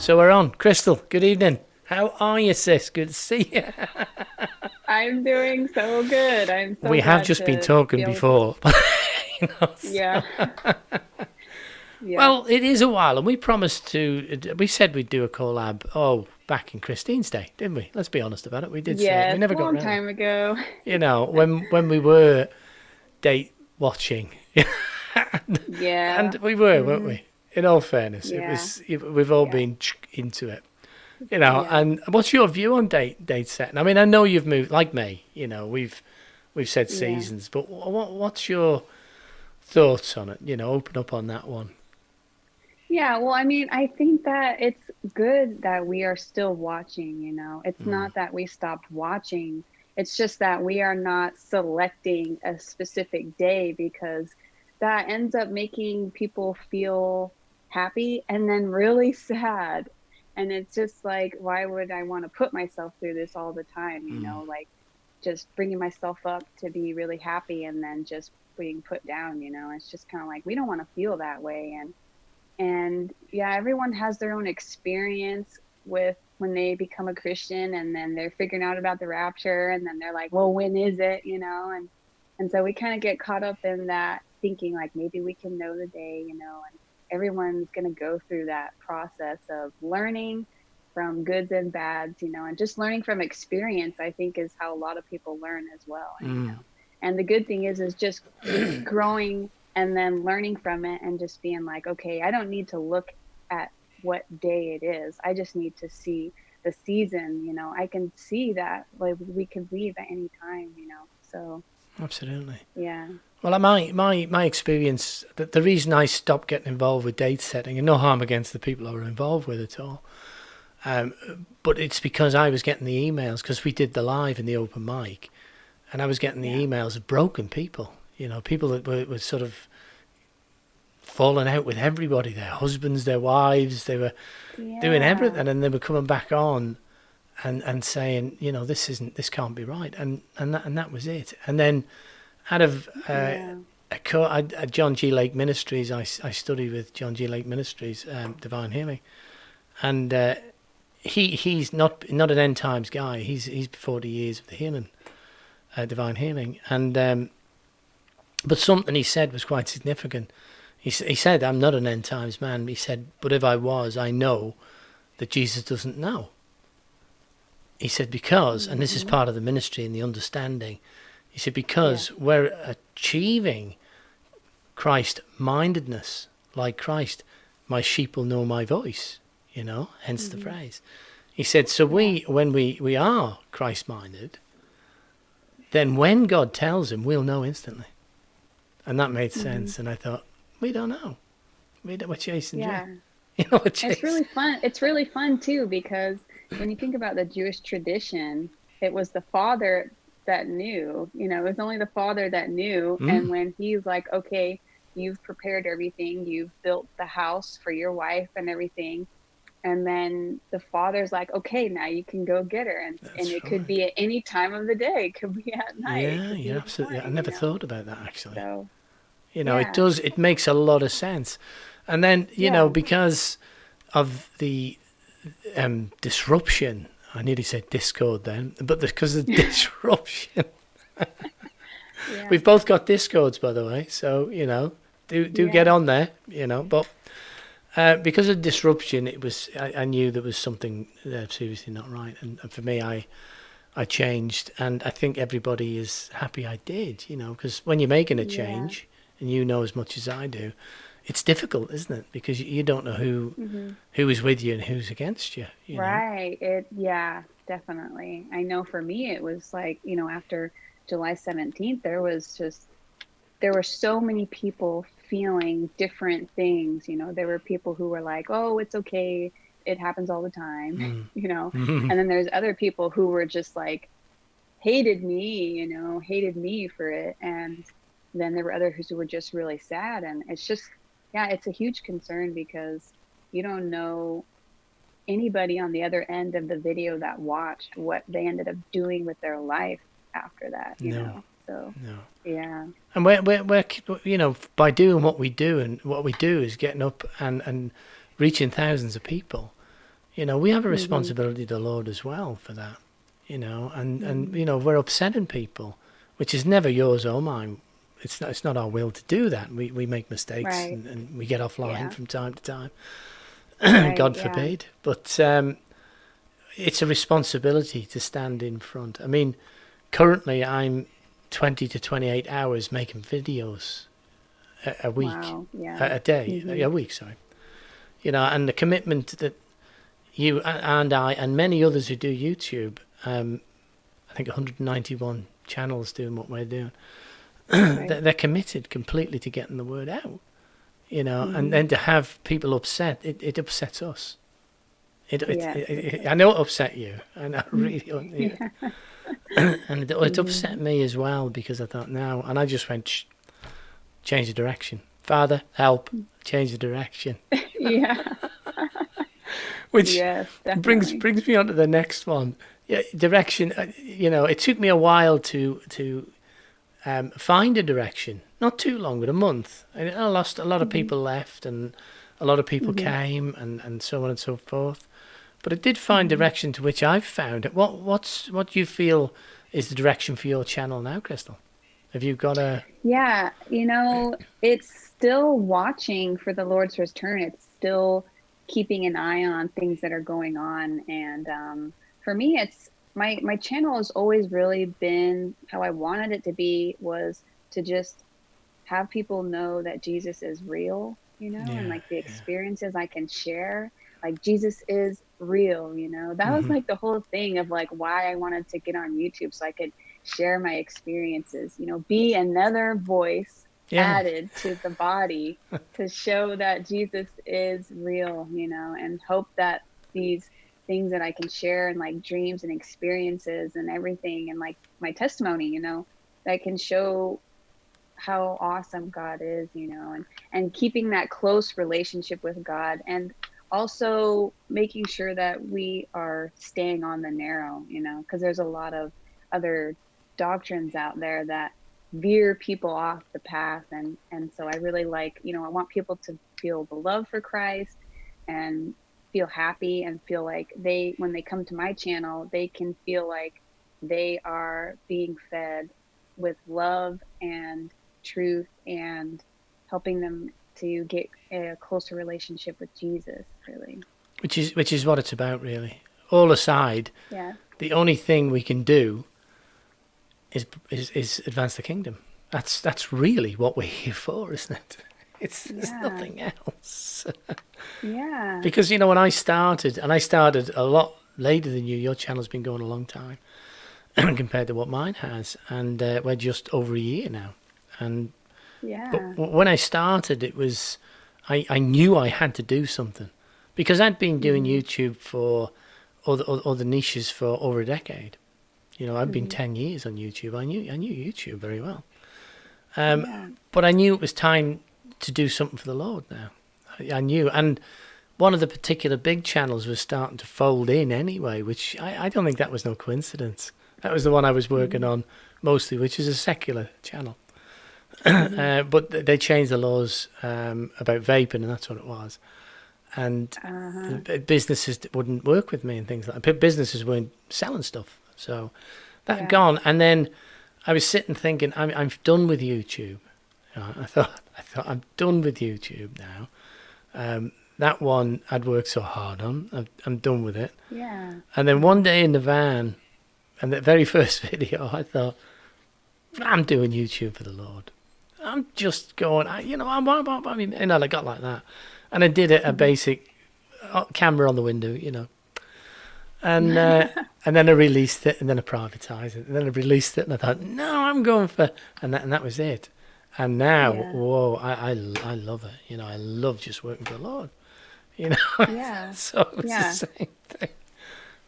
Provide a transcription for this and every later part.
So we're on. Crystal, good evening. How are you, sis? Good to see you. I'm doing so good. I'm so We have glad just been to be talking able to. before. You know, Yeah, yeah, well, it is a while, and we promised to. We said we'd do a collab. Oh, back in Christine's day, didn't we? Let's be honest about it. We did say it. We yes, never got long round. time ago. You know, when we were date watching, and Yeah, we were, weren't hmm we? In all fairness, it yeah, was. We've all yeah, been into it. You know, yeah, and what's your view on date setting? I mean, I know you've moved like me. You know, we've said yeah. seasons, but what's your thoughts on it? You know, open up on that one. Yeah, well, I mean, I think that it's good that we are still watching, It's Mm, not that we stopped watching. It's just that we are not selecting a specific day because that ends up making people feel happy and then really sad. And it's just like, why would I want to put myself through this all the time, mm, Like just bringing myself up to be really happy and then just being put down, It's just kind of like we don't want to feel that way. And yeah, everyone has their own experience with when they become a Christian and then they're figuring out about the rapture and then they're like, well, when is it, And so we kind of get caught up in that thinking like maybe we can know the day, and everyone's going to go through that process of learning from goods and bads, and just learning from experience, I think is how a lot of people learn as well. And, mm. and the good thing is just growing and then learning from it and just being like, okay, I don't need to look at what day it is. I just need to see the season, I can see that like we could leave at any time, So Absolutely. yeah. Well, my experience, the reason I stopped getting involved with date setting, and no harm against the people I were involved with at all, um, but it's because I was getting the emails because we did the live in the open mic, and I was getting Yeah. the emails of broken people. You know, people that were sort of falling out with everybody, their husbands, their wives. They were doing Yeah. everything, and they were coming back on and saying, you know, this can't be right, and that was it. And then out of Yeah. John G. Lake Ministries, I studied with John G. Lake Ministries, Divine Healing, and he's not an end times guy. He's 40 years of the healing, divine healing, and but something he said was quite significant. He said, "I'm not an end times man." He said, "But if I was, I know that Jesus doesn't know." He said, "Because," and this is Hmm. part of the ministry and the understanding. He said, Yeah. "Because we're achieving Christ mindedness, like Christ, my sheep will know my voice." You know, hence the Hmm. phrase. He said, "So Yeah. when we are Christ minded, then when God tells him, we'll know instantly." And that made Hmm. sense. And I thought, we don't know. We're chasing Jay. Yeah. You know, we're It's chasing. really fun. It's really fun too because when you think about the Jewish tradition, it was the father that knew, it was only the father that knew. Mm, And when he's like, okay, you've prepared everything, you've built the house for your wife and everything. And then the father's like, okay, now you can go get her. And that's it could right. be at any time of the day. It could be at night. It Yeah, could you're be in the absolutely. I morning, never thought about that actually. So You know, it yeah, does. It makes a lot of sense. And then yeah, because of the disruption, I nearly said discord then, but because of the disruption, yeah, we've both got discords, by the way. So do get yeah. on there. But because of disruption, I knew there was something seriously not right, and for me, I changed, and I think everybody is happy I did. Because when you're making a Yeah. change, and you know as much as I do, it's difficult, isn't it? Because you don't know Hmm. who is with you and who's against you. Right. Yeah, definitely. I know for me, it was like, after July 17th, there were so many people feeling different things. There were people who were like, oh, it's okay. It happens all the time, Mm. and then there's other people who were just like, hated me for it. And then there were others who were just really sad. And it's just, yeah, it's a huge concern because you don't know anybody on the other end of the video that watched what they ended up doing with their life after that, No, So, no. yeah. And we're by doing what we do, and what we do is getting up and reaching thousands of people. You know, we have a Mm-hmm. responsibility to the Lord as well for that. You know, and you know, we're upsetting people, which is never yours or mine. It's not our will to do that. We make mistakes, Right. and we get offline Yeah. from time to time. Right. God Yeah. forbid. But it's a responsibility to stand in front. I mean, currently I'm 20 to 28 hours making videos a week, Wow. Yeah. a day, Mm-hmm. a week, sorry. You know, and the commitment that you and I and many others who do YouTube, I think 191 channels doing what we're doing, Right. they're committed completely to getting the word out. You know, and Mm-hmm. then to have people upset, it upsets us. Yes, it does. I know it upset you, and I really, Yeah. and it upset Mm-hmm. me as well because I thought now, and I just went, change the direction. Father, help, change the direction. Yeah. Which Yes, brings definitely. brings me on to the next one. Yeah, direction. You know, it took me a while to find a direction. Not too long, but a month. And I lost a lot of Mm-hmm. people left, and a lot of people Mm-hmm. came, and so on and so forth. But it did find Mm-hmm. direction to which I've found it. What do you feel is the direction for your channel now, Crystal? Have you got a? Yeah, it's still watching for the Lord's return. It's still keeping an eye on things that are going on. And for me, it's my channel has always really been how I wanted it to be, was to just have people know that Jesus is real, and Yeah, like the yeah. experiences I can share, like Jesus is real. That was Hmm. like the whole thing of like why I wanted to get on YouTube, so I could share my experiences, be another voice Yeah, added to the body to show that Jesus is real, and hope that these things that I can share, and like dreams and experiences and everything, and like my testimony, that can show how awesome God is, and keeping that close relationship with God, and also making sure that we are staying on the narrow, because there's a lot of other doctrines out there that veer people off the path. And so I really like, I want people to feel the love for Christ and feel happy and feel like when they come to my channel, they can feel like they are being fed with love and truth, and helping them to get a closer relationship with Jesus, really. which is what it's about, really. All aside, Yeah. the only thing we can do is advance the kingdom. That's really what we're here for, isn't it? There's Yeah. nothing else. Yeah. Because when I started, and I started a lot later than you. Your channel's been going a long time compared to what mine has, and we're just over a year now. And Yeah. when I started, it was I knew I had to do something because I'd been doing Mm-hmm. YouTube for other niches for over a decade. I've been Mm-hmm. 10 years on YouTube. I knew YouTube very well, Yeah. but I knew it was time to do something for the Lord now. I knew, and one of the particular big channels was starting to fold in anyway, which I don't think that was no coincidence. That was the one I was working Mm-hmm. on mostly, which is a secular channel. Mm-hmm. But they changed the laws about vaping, and that's what it was. And Uh-huh. businesses wouldn't work with me and things like that. Businesses weren't selling stuff. So that Yeah. gone. And then I was sitting thinking, I'm done with YouTube. I thought I'm done with YouTube now. That one I'd worked so hard on. I'm done with it. Yeah. And then Mm-hmm. one day in the van, and the very first video, I thought, I'm doing YouTube for the Lord. I'm just going, I got like that. And I did a basic camera on the window. And Mm-hmm. and then I released it, and then I privatized it, and then I released it, and I thought, no, I'm going for, and that was it. And now, Yeah. whoa, I love it. I love just working for the Lord. You know, Yeah. so it's the Yeah. same thing.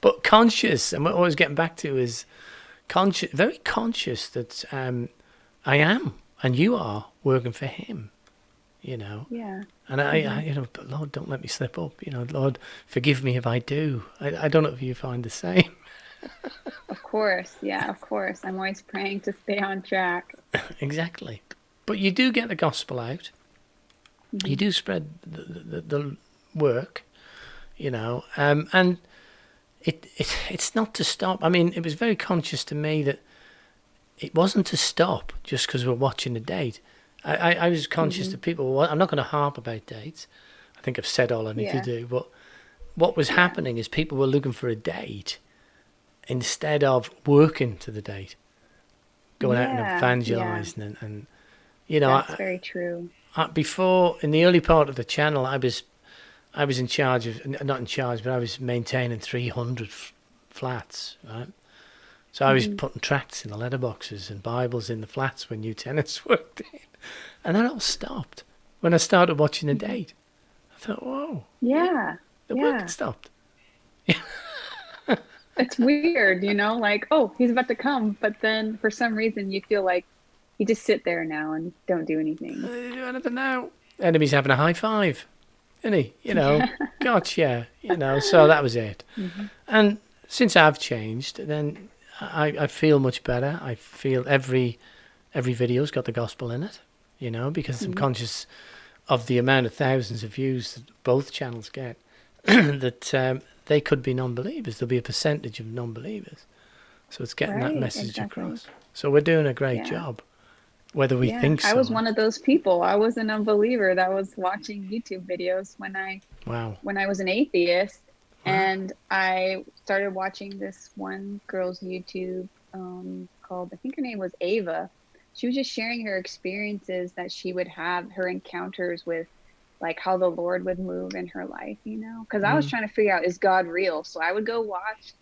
But conscious, and what I was getting back to is conscious, very conscious that I am, and you are working for Him. You know, Yeah. and Mm-hmm. but Lord, don't let me slip up. Lord, forgive me if I do. I don't know if you find the same. Of course. Yeah, of course. I'm always praying to stay on track. Exactly. But you do get the gospel out. You Mm-hmm. do spread the work. And it's not to stop. I mean, it was very conscious to me that it wasn't to stop just because we're watching a date. I was conscious that people, well, I'm not going to harp about dates. I think I've said all I need to do. But what was happening is people were looking for a date instead of working to the date, going out and evangelizing. And that's very true. Before, in the early part of the channel, I was in charge of, not in charge, but I was maintaining 300 flats, right? So I was putting tracts in the letterboxes and Bibles in the flats when new tenants worked in. And that all stopped when I started watching the date. I thought, whoa. Yeah. The work had stopped. It's weird, like, oh, he's about to come. But then for some reason you feel like you just sit there now and don't do anything. Do anything now. Enemy's having a high five, isn't he? Gotcha. So that was it. And since I've changed, then I feel much better. I feel every video's got the gospel in it, because I'm conscious of the amount of thousands of views that both channels get, that they could be non-believers. There'll be a percentage of non-believers. So it's getting that message across. So we're doing a great job, whether we think so. I was one of those people. I was an unbeliever that was watching YouTube videos when I was an atheist. And I started watching this one girl's YouTube called, I think her name was Ava. She was just sharing her experiences that she would have, her encounters with, like, how the Lord would move in her life, because I was trying to figure out, is God real? So I would go watch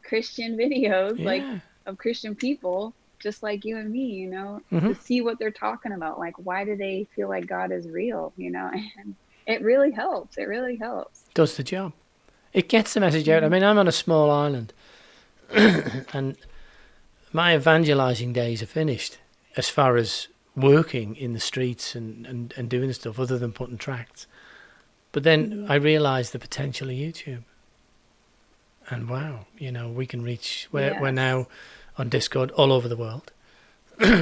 Christian videos, like, of Christian people, just like you and me, to see what they're talking about. Like, why do they feel like God is real, And it really helps. It really helps. Does the job. It gets the message out. I mean, I'm on a small island, and my evangelizing days are finished as far as working in the streets and doing stuff other than putting tracts. But then I realised the potential of YouTube. And wow, we can reach, we're now on Discord all over the world,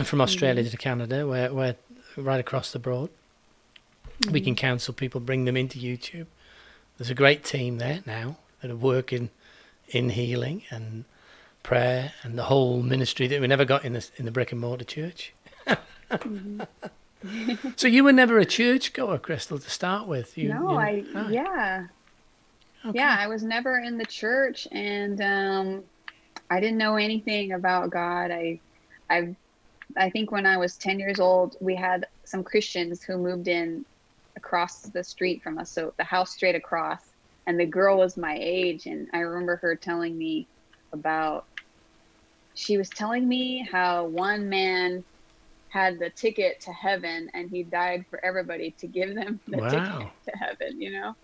from Australia to Canada, we're right across the broad. We can counsel people, bring them into YouTube. There's a great team there now that are working in healing and prayer and the whole ministry that we never got in the brick and mortar church. So you were never a church goer, Crystal, to start with? Okay. I was never in the church, and I didn't know anything about God. I think when I was 10 years old, we had some Christians who moved in across the street from us, so the house straight across, and the girl was my age, and I remember her telling me she was telling me how one man had the ticket to heaven and he died for everybody to give them the ticket to heaven,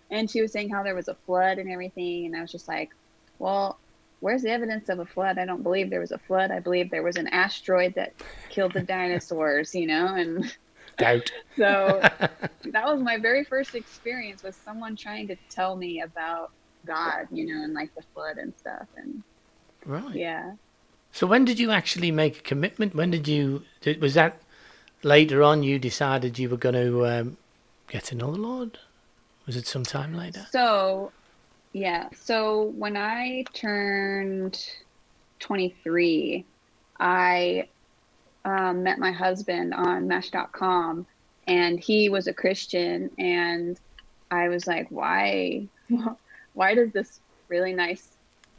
and she was saying how there was a flood and everything, and I was just like, well, where's the evidence of a flood? I don't believe there was a flood. I believe there was an asteroid that killed the dinosaurs, and doubt. So that was my very first experience with someone trying to tell me about God, and like the flood and stuff. And so when did you actually make a commitment? Was that later on you decided you were going to get to know the Lord? Was it some time later? So when I turned 23, I met my husband on Match.com, and he was a Christian, and I was like, why does this really nice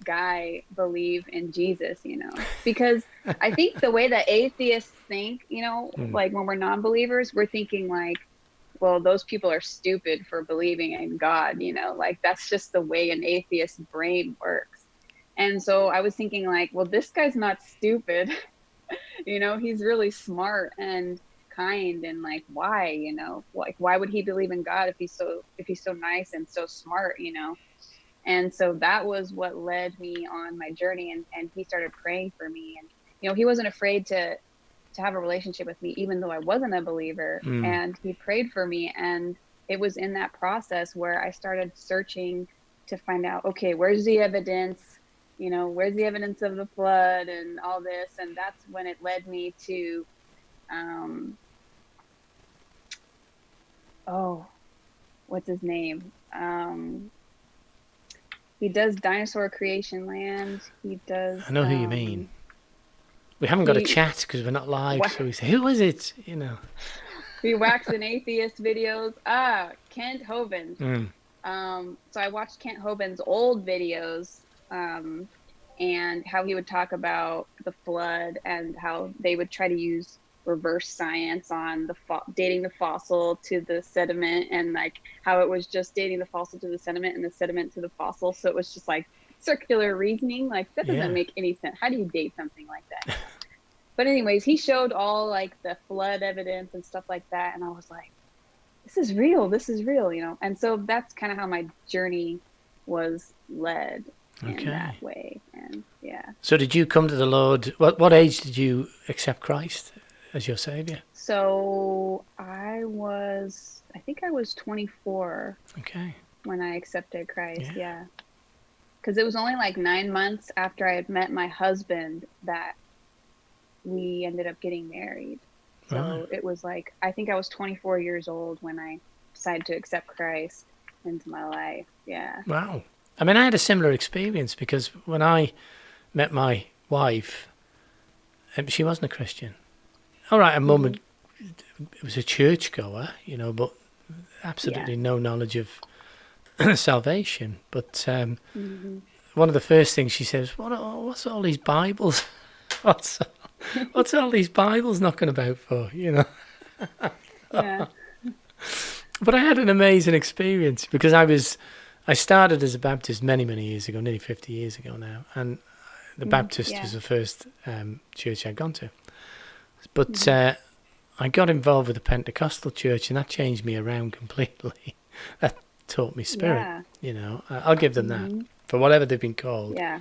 guy believe in Jesus, because I think the way that atheists think, like when we're non-believers, we're thinking like, well, those people are stupid for believing in God, like that's just the way an atheist brain works. And so I was thinking like, well, this guy's not stupid. He's really smart and kind, and like, why, like, why would he believe in God if he's so nice and so smart, And so that was what led me on my journey, and he started praying for me, and he wasn't afraid to have a relationship with me, even though I wasn't a believer. And he prayed for me, and it was in that process where I started searching to find out, okay, where's the evidence? Where's the evidence of the flood and all this? And that's when it led me to, what's his name? He does Dinosaur Creation Land. He does. I know who you mean. We haven't got a chat because we're not live, so we say, who is it? You know. He Wax and Atheist videos. Kent Hovind. So I watched Kent Hovind's old videos, and how he would talk about the flood and how they would try to use reverse science on the dating the fossil to the sediment, and like how it was just dating the fossil to the sediment and the sediment to the fossil. So it was just like circular reasoning. Like that doesn't make any sense. How do you date something like that? But anyways, he showed all like the flood evidence and stuff like that. And I was like, this is real, you know? And so that's kind of how my journey was led in that way. And yeah. So did you come to the Lord, what age did you accept Christ as your Saviour? So I think I was 24. Okay. When I accepted Christ, yeah. Because it was only like 9 months after I had met my husband that we ended up getting married. So it was like, I think I was 24 years old when I decided to accept Christ into my life. Yeah. Wow. I mean, I had a similar experience because when I met my wife, she wasn't a Christian. All right, a mum was a churchgoer, you know, but absolutely no knowledge of salvation. But one of the first things she says, what's all these Bibles? What's all these Bibles knocking about for, you know? Yeah. But I had an amazing experience because I started as a Baptist many, many years ago, nearly 50 years ago now. And the Baptist was the first church I'd gone to. But I got involved with the Pentecostal church, and that changed me around completely. That taught me spirit, you know. I'll give them that for whatever they've been called. Yeah.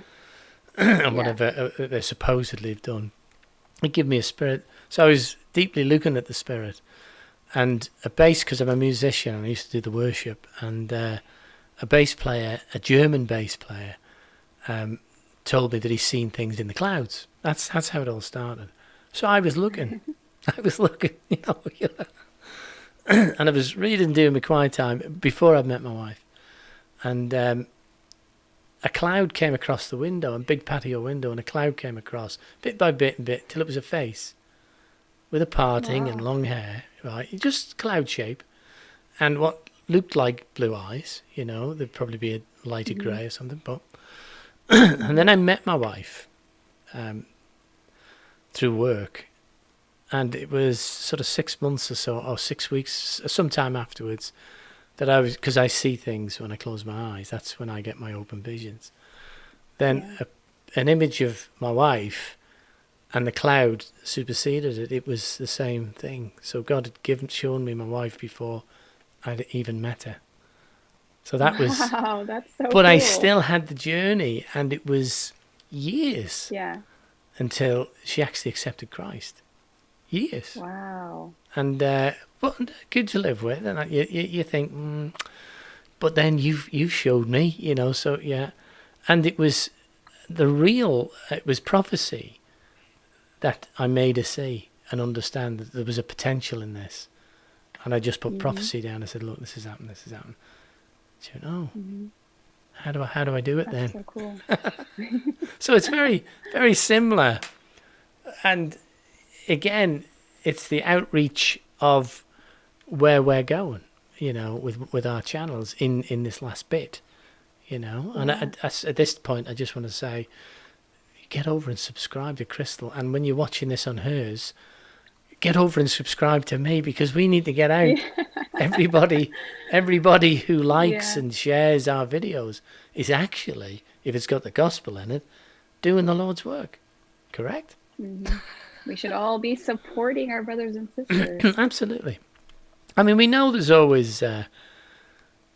And whatever they supposedly have done. It gave me a spirit. So I was deeply looking at the spirit. And a bass, because I'm a musician, and I used to do the worship, and a bass player, a German bass player, told me that he's seen things in the clouds. That's how it all started. So I was looking, you know. And I was reading during my quiet time before I met my wife. And a cloud came across the window, a big patio window, and a cloud came across, bit by bit and bit, till it was a face with a parting and long hair, right? Just cloud shape. And what looked like blue eyes, you know, there'd probably be a lighter grey or something. But and then I met my wife through work. And it was sort of 6 months or so, or 6 weeks, sometime afterwards, that I was, because I see things when I close my eyes. That's when I get my open visions. Then an image of my wife and the cloud superseded it. It was the same thing. So God had shown me my wife before I'd even met her. So that was... Wow, that's so But cool. I still had the journey, and it was years until she actually accepted Christ. Years. Wow. And but good to live with, and you think, but then you've showed me, you know. So and it was it was prophecy that I made her see and understand that there was a potential in this, and I just put prophecy down. I said, look, this has happened. She went, oh, how do I do it then? That's so cool. So it's very, very similar, and again, it's the outreach of where we're going, you know, with our channels in this last bit, you know. And at this point, I just want to say, get over and subscribe to Crystal. And when you're watching this on hers, get over and subscribe to me, because we need to get out. Everybody who likes and shares our videos is actually, if it's got the gospel in it, doing the Lord's work. Correct? Mm-hmm. We should all be supporting our brothers and sisters. Absolutely. I mean, we know there's always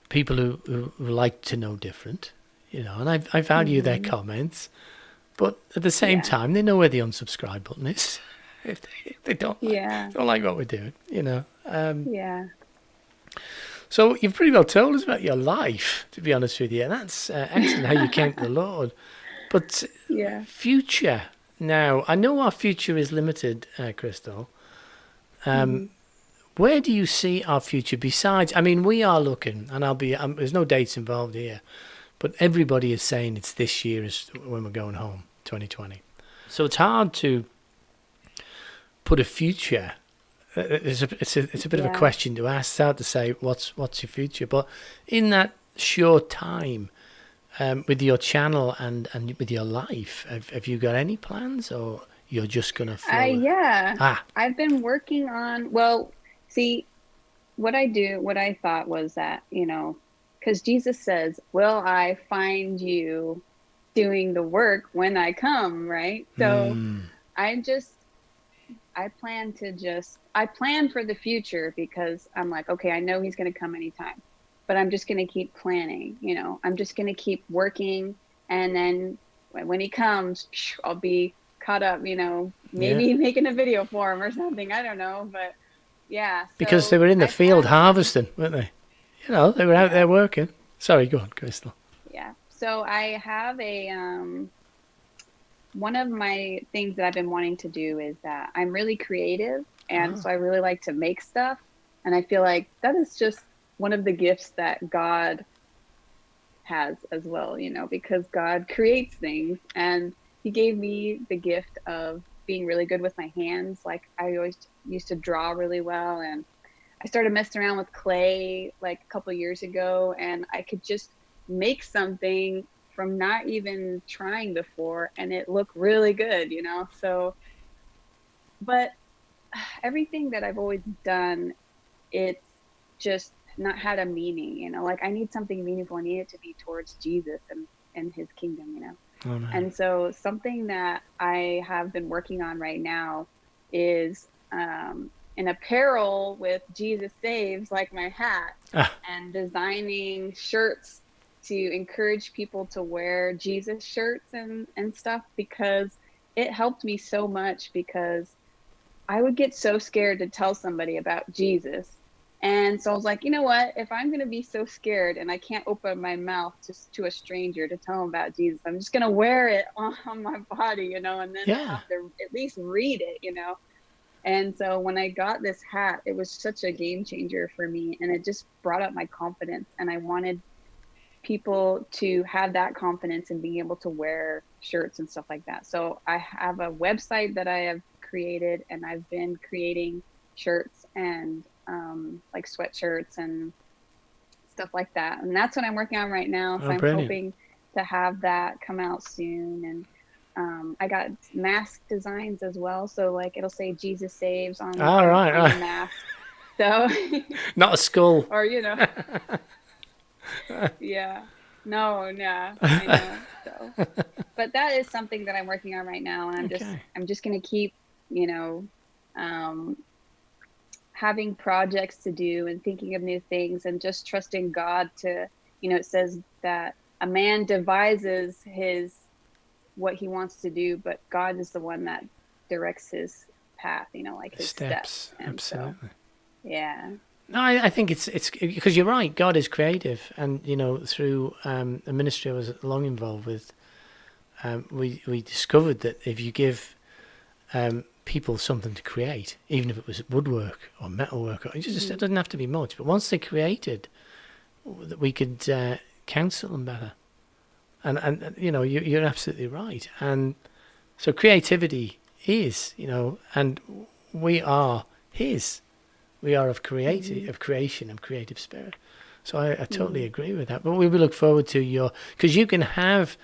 people who like to know different, you know, and I value their comments, but at the same time, they know where the unsubscribe button is if they don't like what we're doing, you know. So you've pretty well told us about your life, to be honest with you, and that's excellent how you came to the Lord. But future. Now, I know our future is limited, Crystal. Where do you see our future besides? I mean, we are looking, and there's no dates involved here, but everybody is saying it's this year is when we're going home, 2020. So it's hard to put a future. It's a bit of a question to ask. It's hard to say what's your future, but in that short time, with your channel and with your life, have you got any plans, or you're just gonna flow? I've been working on, well, see, what I thought was that, because Jesus says, will I find you doing the work when I come, right? So I plan for the future, because I'm like, okay, I know he's going to come anytime, but I'm just going to keep planning, I'm just going to keep working. And then when he comes, I'll be caught up, maybe making a video for him or something. I don't know, but yeah. So because they were in the field harvesting, weren't they? They were out there working. Sorry, go on, Crystal. Yeah. So I have one of my things that I've been wanting to do is that I'm really creative. And so I really like to make stuff. And I feel like that is just one of the gifts that God has as well, because God creates things, and he gave me the gift of being really good with my hands. Like, I always used to draw really well, and I started messing around with clay like a couple of years ago, and I could just make something from not even trying before, and it looked really good, so, but everything that I've always done, it's just not had a meaning, like I need something meaningful. I need it to be towards Jesus and his kingdom, Oh, man. And so something that I have been working on right now is an apparel with Jesus Saves, like my hat, and designing shirts to encourage people to wear Jesus shirts and stuff, because it helped me so much, because I would get so scared to tell somebody about Jesus. And so I was like, you know what, if I'm going to be so scared and I can't open my mouth just to a stranger to tell them about Jesus, I'm just going to wear it on my body, and then have to at least read it, And so when I got this hat, it was such a game changer for me, and it just brought up my confidence. And I wanted people to have that confidence in being able to wear shirts and stuff like that. So I have a website that I have created, and I've been creating shirts and like sweatshirts and stuff like that. And that's what I'm working on right now. So I'm hoping to have that come out soon. And I got mask designs as well. So like it'll say Jesus Saves on, on the mask. So not a skull. Or, yeah. No, I know. So, but that is something that I'm working on right now, and I'm just going to keep, having projects to do and thinking of new things, and just trusting God to, it says that a man devises what he wants to do, but God is the one that directs his path, like his steps. Absolutely. So, yeah. No, I think it's because you're right. God is creative, and through a ministry I was long involved with, we discovered that if you give people something to create, even if it was woodwork or metalwork, it doesn't have to be much. But once they created, we could counsel them better. And you're absolutely right. And so creativity is, and we are His. We are of creation, of creative spirit. So I totally agree with that. But we will look forward to because you can have,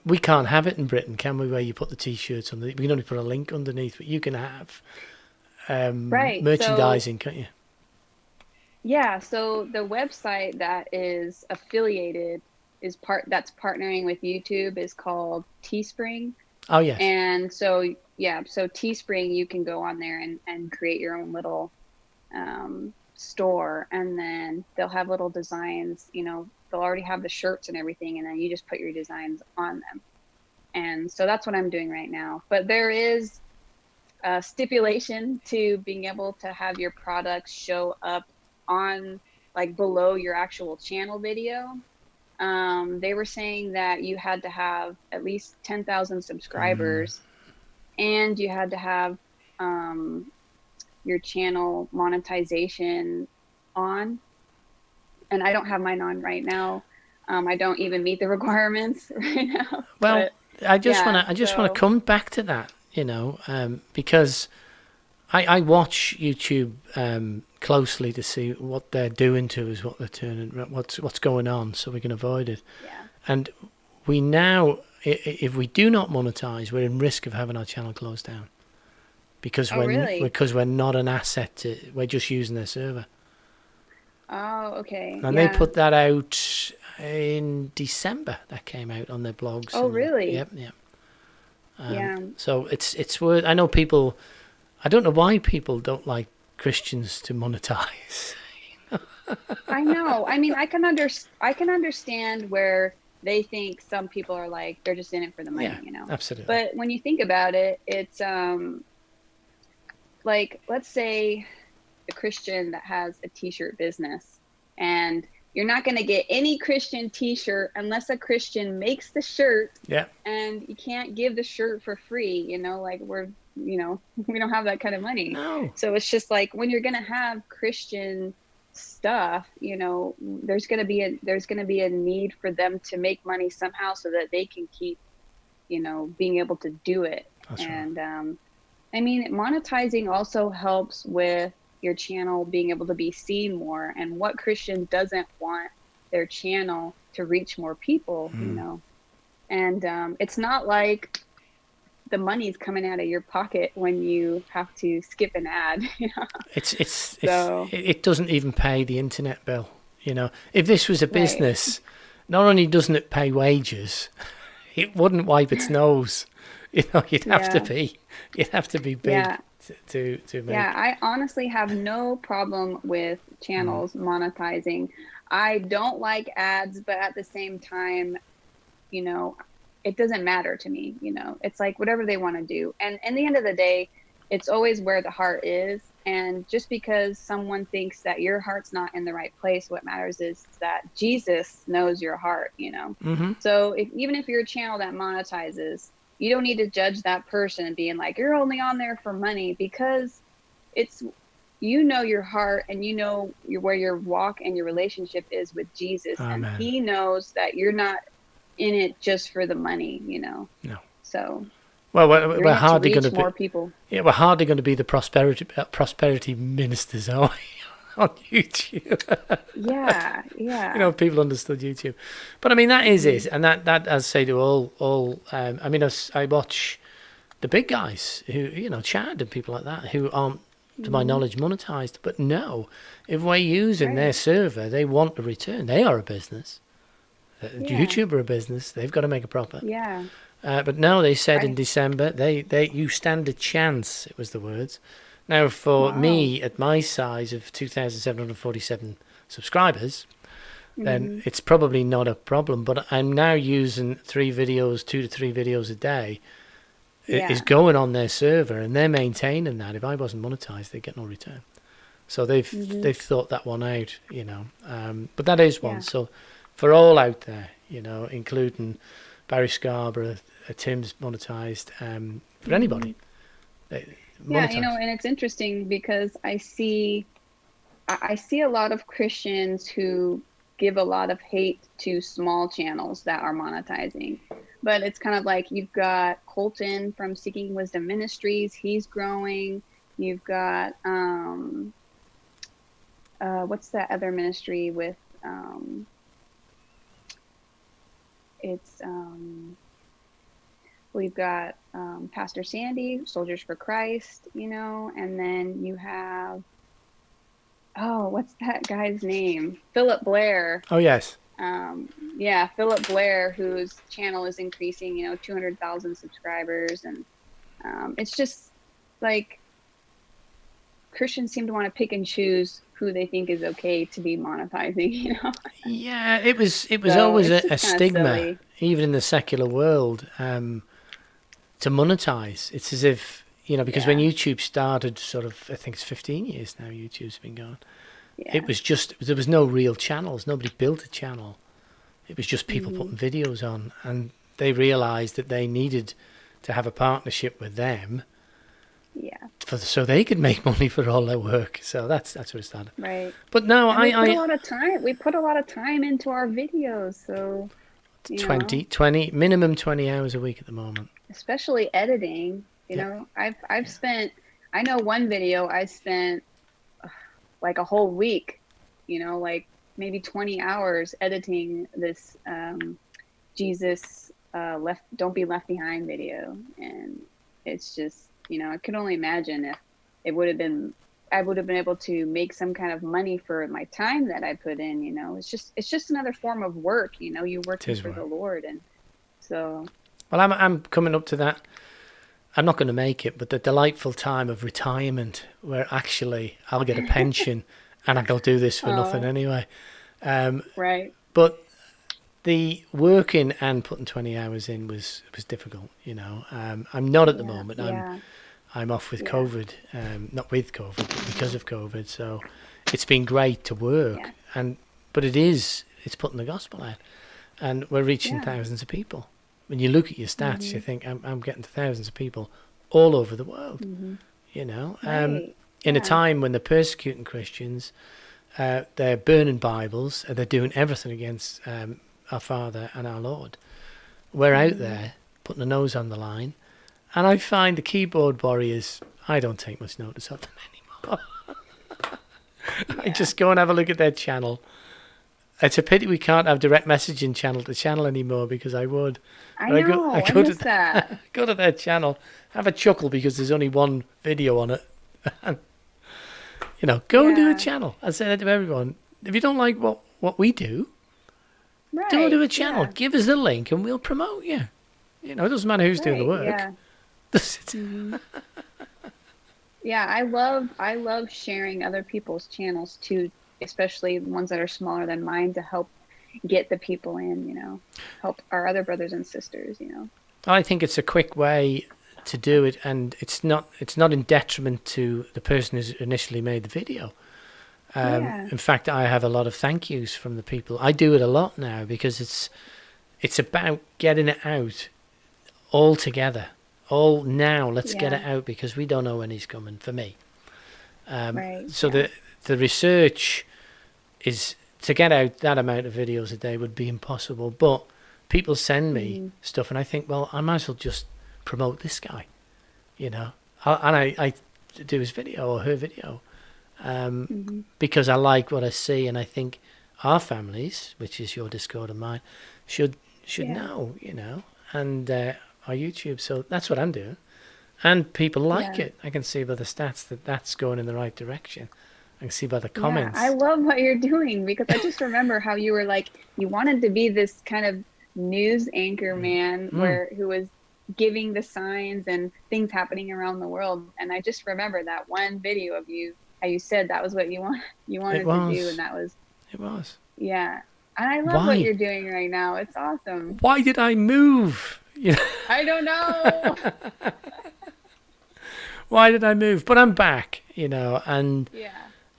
we can't have it in Britain, can we, where you put the T-shirts on, we can only put a link underneath, but you can have merchandising, can't you? Yeah, so the website that is affiliated that's partnering with YouTube is called Teespring. Oh, yes. And so, so Teespring, you can go on there and create your own little store, and then they'll have little designs, they'll already have the shirts and everything, and then you just put your designs on them. And so that's what I'm doing right now. But there is a stipulation to being able to have your products show up on, like, below your actual channel video. They were saying that you had to have at least 10,000 subscribers, and you had to have your channel monetization on. And I don't have mine on right now. I don't even meet the requirements right now. Well, But I just yeah, wanna come back to that, because I watch YouTube closely to see what they're doing to us, what they're turning, what's going on, so we can avoid it. yeah. And we now, if we do not monetize, we're in risk of having our channel closed down because Oh, really? we're not an asset. We're just using their server. Oh, okay. And they Yeah. put that out in December. That came out on their blogs. Oh, really? Yep, yep. Yeah. So it's worth. I know people. I don't know why people don't like Christians to monetize. I know. I mean, I can understand where they think some people are like they're just in it for the Yeah, money, you know. absolutely. But when you think about it, it's like let's say a Christian that has a t-shirt business, and you're not going to get any Christian t-shirt unless a Christian makes the shirt. Yeah. And you can't give the shirt for free, you know, like we don't have that kind of money. No. So it's just like when you're going to have Christian stuff, you know, there's going to be a need for them to make money somehow so that they can keep, you know, being able to do it. That's And right. I mean, monetizing also helps with your channel being able to be seen more. And what Christian doesn't want their channel to reach more people, you know? And it's not like the money's coming out of your pocket when you have to skip an ad. You know? It doesn't even pay the internet bill. You know, if this was a Right. business, not only doesn't it pay wages, it wouldn't wipe its nose. You know, you'd have to be big Yeah. to make. Yeah, I honestly have no problem with channels monetizing. I don't like ads, but at the same time, you know, it doesn't matter to me, you know. It's like whatever they want to do. And in the end of the day, it's always where the heart is. And just because someone thinks that your heart's not in the right place, what matters is that Jesus knows your heart, you know. Mm-hmm. So even if you're a channel that monetizes, you don't need to judge that person being like, you're only on there for money, because it's, you know, your heart and you know where your walk and your relationship is with Jesus. Amen. And he knows that you're not in it just for the money, you know. No. So well, we're hardly going to more be people. Yeah, we're hardly going to be the prosperity ministers, are we, on YouTube? Yeah. You know, people understood YouTube, but I mean that is it, and that as I say to all. I mean, I watch the big guys who, you know, Chad and people like that who aren't, to my knowledge, monetized. But no, if we're using their server, they want a return. They are a business. YouTube are a business. They've got to make a profit. Yeah. But no, they said in December, you stand a chance. It was the words. Now, for me, at my size of 2,747 subscribers, then it's probably not a problem. But I'm now using 2 to 3 videos a day. It is going on their server, and they're maintaining that. If I wasn't monetized, they'd get no return. So they've thought that one out, you know. But that is one. So for all out there, you know, including Barry Scarborough, Tim's monetized, for anybody. Yeah, you know, and it's interesting because I see a lot of Christians who give a lot of hate to small channels that are monetizing. But it's kind of like you've got Colton from Seeking Wisdom Ministries, he's growing. You've got what's that other ministry with we've got Pastor Sandy, Soldiers for Christ, you know, and then you have, what's that guy's name? Philip Blair. Oh, yes. Yeah, Philip Blair, whose channel is increasing, you know, 200,000 subscribers. And it's just like Christians seem to want to pick and choose who they think is okay to be monetizing, you know? Yeah, it was always a stigma, silly. even in the secular world, to monetize. It's as if, you know, because when YouTube started, sort of, I think it's 15 years now YouTube's been going. Yeah. It was just, there was no real channels. Nobody built a channel. It was just people putting videos on, and they realized that they needed to have a partnership with them so they could make money for all their work. So that's where it started. Right. But no, And we put a lot of time. We put a lot of time into our videos, so 20 minimum 20 hours a week at the moment. Especially editing. I've spent. I know one video I spent like a whole week. Like maybe 20 hours editing this Jesus don't be left behind video, and it's just I could only imagine if it would have been. I would have been able to make some kind of money for my time that I put in, it's just another form of work, you're working for the Lord. And so, well, I'm coming up to that. I'm not going to make it, but the delightful time of retirement where actually I'll get a pension and I'll do this for nothing anyway. Right. But the working and putting 20 hours in was difficult, I'm not at the moment. I'm off with COVID, not with COVID, but because of COVID. So it's been great to work, but it's putting the gospel out, and we're reaching thousands of people. When you look at your stats, you think I'm getting to thousands of people all over the world. Right. In a time when they're persecuting Christians, they're burning Bibles, they're doing everything against our Father and our Lord. We're out there putting the nose on the line. And I find the keyboard warriors, I don't take much notice of them anymore. I just go and have a look at their channel. It's a pity we can't have direct messaging channel to channel anymore, because I would. I miss that. Go to their channel, have a chuckle because there's only one video on it. And, go and do a channel. I say that to everyone. If you don't like what we do, do a channel. Yeah. Give us the link and we'll promote you. It doesn't matter who's doing the work. Yeah. Yeah, I love sharing other people's channels too, especially the ones that are smaller than mine, to help get the people in, help our other brothers and sisters, I think it's a quick way to do it, and it's not in detriment to the person who's initially made the video. In fact, I have a lot of thank yous from the people. I do it a lot now because it's about getting it out all together. Let's get it out, because we don't know when he's coming, for me. So the research is to get out that amount of videos a day would be impossible. But people send me stuff, and I think, well, I might as well just promote this guy, I do his video or her video, because I like what I see, and I think our families, which is your Discord and mine, should know, and our YouTube. So that's what I'm doing, and people like it. I can see by the stats that's going in the right direction. I can see by the comments. I love what you're doing, because I just remember how you were like, you wanted to be this kind of news anchor man who was giving the signs and things happening around the world. And I just remember that one video of you, how you said that was what you wanted to do, and it was. Yeah. And I love what you're doing right now. It's awesome. Why did I move? I don't know. Why did I move? But I'm back, and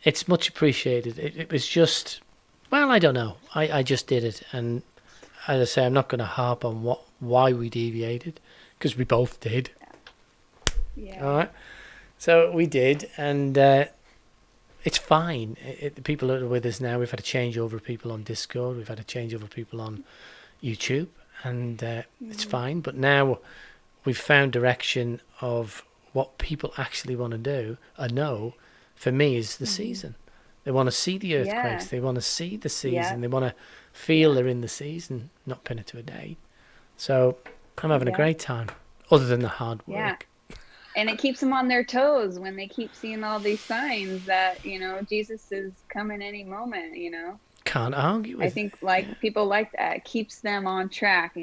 it's much appreciated. It was just, well, I don't know. I just did it. And as I say, I'm not going to harp on why we deviated, because we both did. Yeah. All right. So we did, and it's fine. The people that are with us now, we've had a changeover of people on Discord. We've had a changeover of people on YouTube. And it's fine, but now we've found direction of what people actually want to do. I know, for me, is the season. They want to see the earthquakes. They want to see the season. They want to feel they're in the season, not pin it to a date. So I'm having a great time, other than the hard work. Yeah. And it keeps them on their toes when they keep seeing all these signs that, Jesus is coming any moment, Can't argue with I think people like that. It keeps them on track,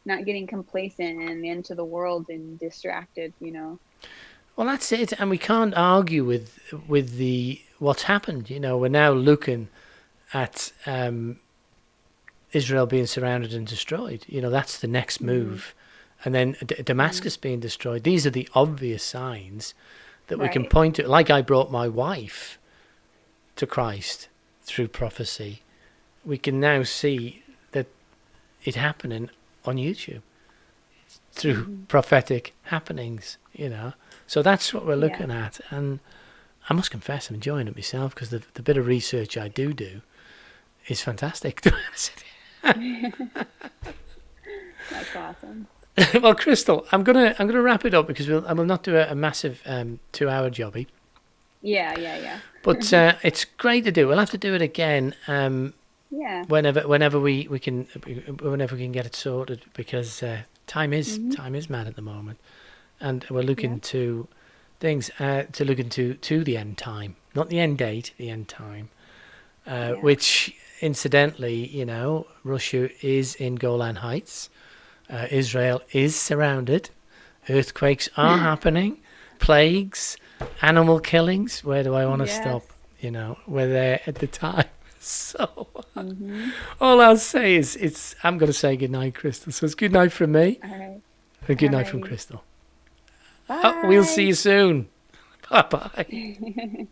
not getting complacent and into the world and distracted, Well, that's it, and we can't argue with what's happened. We're now looking at Israel being surrounded and destroyed. That's the next move, and then Damascus being destroyed. These are the obvious signs that we can point to. Like I brought my wife to Christ through prophecy, we can now see that it happening on YouTube through prophetic happenings, So that's what we're looking at. And I must confess, I'm enjoying it myself, because the bit of research I do is fantastic. To be honest with you. That's awesome. Well, Crystal, I'm gonna wrap it up, because I will not do a massive 2-hour jobby. Yeah. But it's great to do. We'll have to do it again. Yeah. Whenever we can get it sorted, because time is mad at the moment, and we're looking to things to look into the end time, not the end date, the end time, which incidentally, you know, Russia is in Golan Heights, Israel is surrounded, earthquakes are happening, plagues, animal killings. Where do I want to stop? You know, we're there at the time. So all I'll say is I'm going to say good night, Crystal. So it's good night from me. All right. And good night from Crystal. Bye. We'll see you soon. Bye-bye.